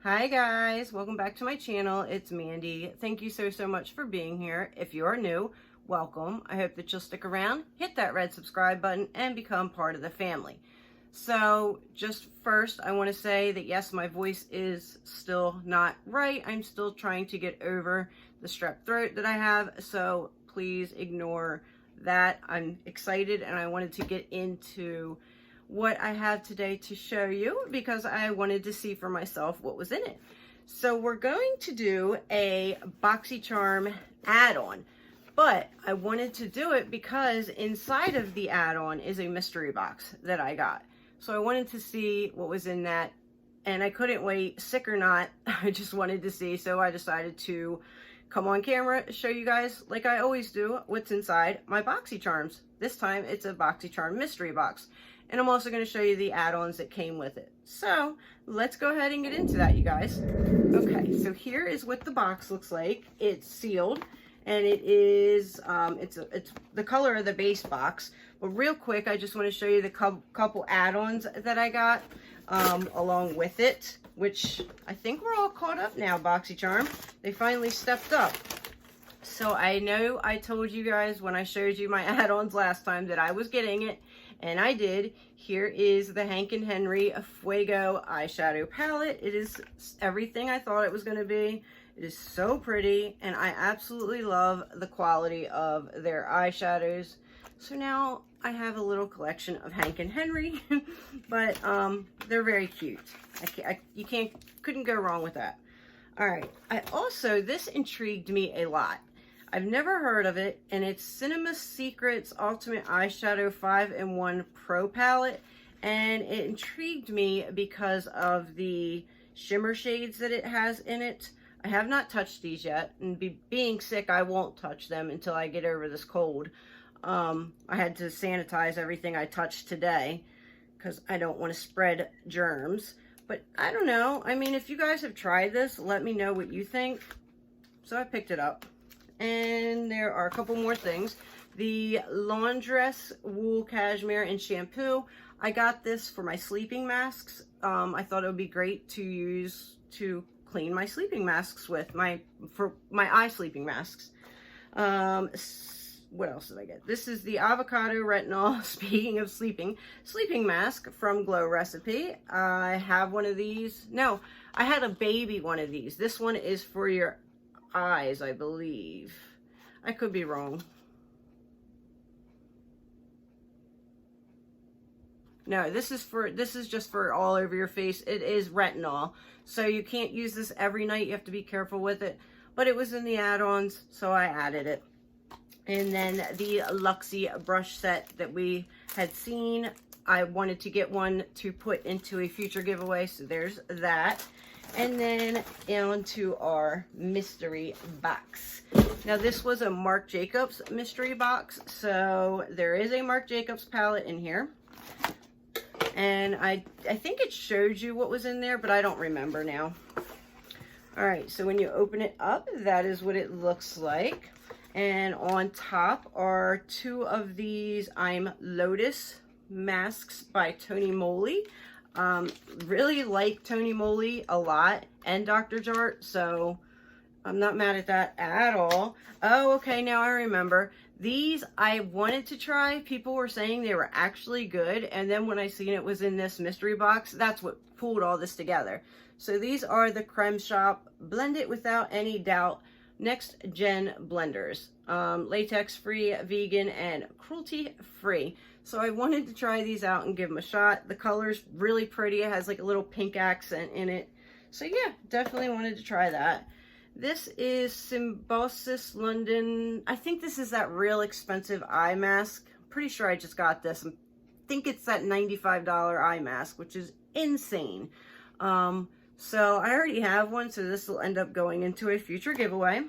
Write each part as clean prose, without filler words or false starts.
Hi guys, welcome back to my channel. It's Mandy. Thank you so much for being here. If you are new, welcome. I hope that you'll stick around, hit that red subscribe button, and become part of the family. So just first, I want to say that yes, my voice is still not right. I'm still trying to get over the strep throat that I have, so please ignore that. I'm excited and I wanted to get into what I have today to show you because I wanted to see for myself what was in it. So we're going to do a BoxyCharm add-on, but I wanted to do it because inside of the add-on is a mystery box that I got. So I wanted to see what was in that, and I couldn't wait, sick or not. I just wanted to see, so I decided to come on camera, show you guys, like I always do, what's inside my BoxyCharms. This time it's a BoxyCharm mystery box. And I'm also going to show you the add-ons that came with it. So let's go ahead and get into that, you guys. Okay, so here is what the box looks like. It's sealed, and it is it's the color of the base box. But real quick, I just want to show you the couple add-ons that I got along with it, which I think we're all caught up now. BoxyCharm, they finally stepped up. So I know I told you guys when I showed you my add-ons last time that I was getting it, and I did. Here is the Hank and Henry Fuego eyeshadow palette. It is everything I thought it was going to be. It is so pretty, and I absolutely love the quality of their eyeshadows. So now I have a little collection of Hank and Henry, but they're very cute. You couldn't go wrong with that. All right. This intrigued me a lot. I've never heard of it, and it's Cinema Secrets Ultimate Eyeshadow 5-in-1 Pro Palette, and it intrigued me because of the shimmer shades that it has in it. I have not touched these yet, and being sick, I won't touch them until I get over this cold. I had to sanitize everything I touched today because I don't want to spread germs, but I don't know. I mean, if you guys have tried this, let me know what you think. So I picked it up. And there are a couple more things. The Laundress Wool Cashmere and Shampoo. I got this for my sleeping masks. I thought it would be great to use to clean my sleeping masks with, for my eye sleeping masks. What else did I get? This is the Avocado Retinol, speaking of sleeping mask from Glow Recipe. I have one of these. No, I had a baby one of these. This one is for your eyes, I believe. I could be wrong. No, this is just for all over your face. It is retinol, so you can't use this every night. You have to be careful with it, but it was in the add-ons, so I added it. And then the Luxie brush set that we had seen, I wanted to get one to put into a future giveaway, so there's that. And then onto our mystery box. Now this was a Marc Jacobs mystery box, so there is a Marc Jacobs palette in here. And I think it showed you what was in there, but I don't remember now. All right, so when you open it up, that is what it looks like. And on top are two of these I'm Lotus masks by Tony Moly. Really like Tony Moly a lot, and Dr. Jart, so I'm not mad at that at all. Oh, okay, now I remember. These I wanted to try. People were saying they were actually good, and then when I seen it was in this mystery box, that's what pulled all this together. So these are the Creme Shop Blend It Without Any Doubt Next Gen blenders. Latex free, vegan, and cruelty free. So I wanted to try these out and give them a shot. The color's really pretty. It has like a little pink accent in it. So yeah, definitely wanted to try that. This is Symbiosis London. I think this is that real expensive eye mask. I'm pretty sure I just got this. I think it's that $95 eye mask, which is insane. So I already have one, so this will end up going into a future giveaway.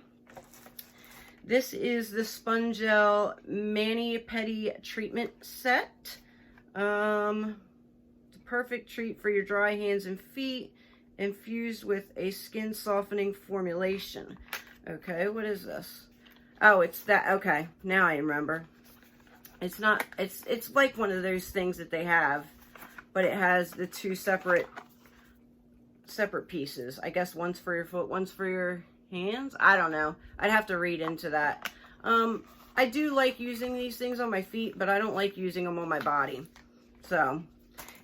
This is the Spongel Mani-Pedi Treatment Set. The perfect treat for your dry hands and feet, infused with a skin softening formulation. Okay, what is this? Oh, it's that. Okay, now I remember. It's not, it's like one of those things that they have, but it has the two separate separate pieces. I guess one's for your foot, one's for your hands. I don't know. I'd have to read into that. I do like using these things on my feet, but I don't like using them on my body. So,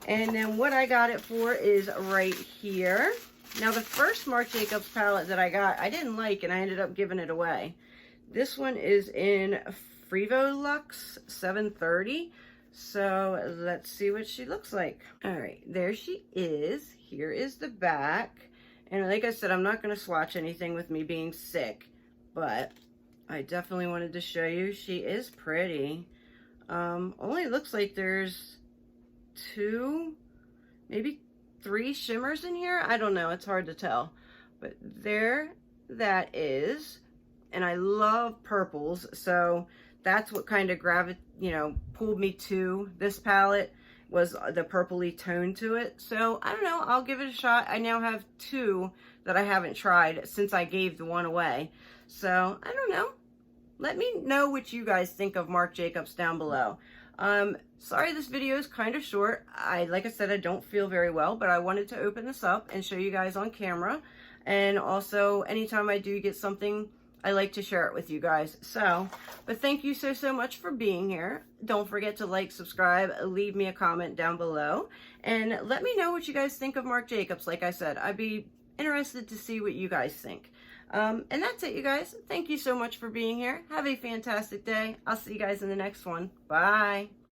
and then what I got it for is right here. Now, the first Marc Jacobs palette that I got, I didn't like, and I ended up giving it away. This one is in Frivolux 730. So let's see what she looks like. All right, there she is. Here is the back. And like I said, I'm not going to swatch anything with me being sick, but I definitely wanted to show you. She is pretty. Only looks like there's 2, maybe 3 shimmers in here. I don't know. It's hard to tell. But there that is. And I love purples, so that's what kind of pulled me to this palette, was the purpley tone to it. So I don't know, I'll give it a shot. I now have 2 that I haven't tried since I gave the one away. So I don't know. Let me know what you guys think of Marc Jacobs down below. Sorry this video is kind of short. Like I said, I don't feel very well, but I wanted to open this up and show you guys on camera. And also, anytime I do get something, I like to share it with you guys. So, but thank you so much for being here. Don't forget to like, subscribe, leave me a comment down below, and let me know what you guys think of Marc Jacobs. Like I said, I'd be interested to see what you guys think. And that's it, you guys. Thank you so much for being here. Have a fantastic day. I'll see you guys in the next one. Bye.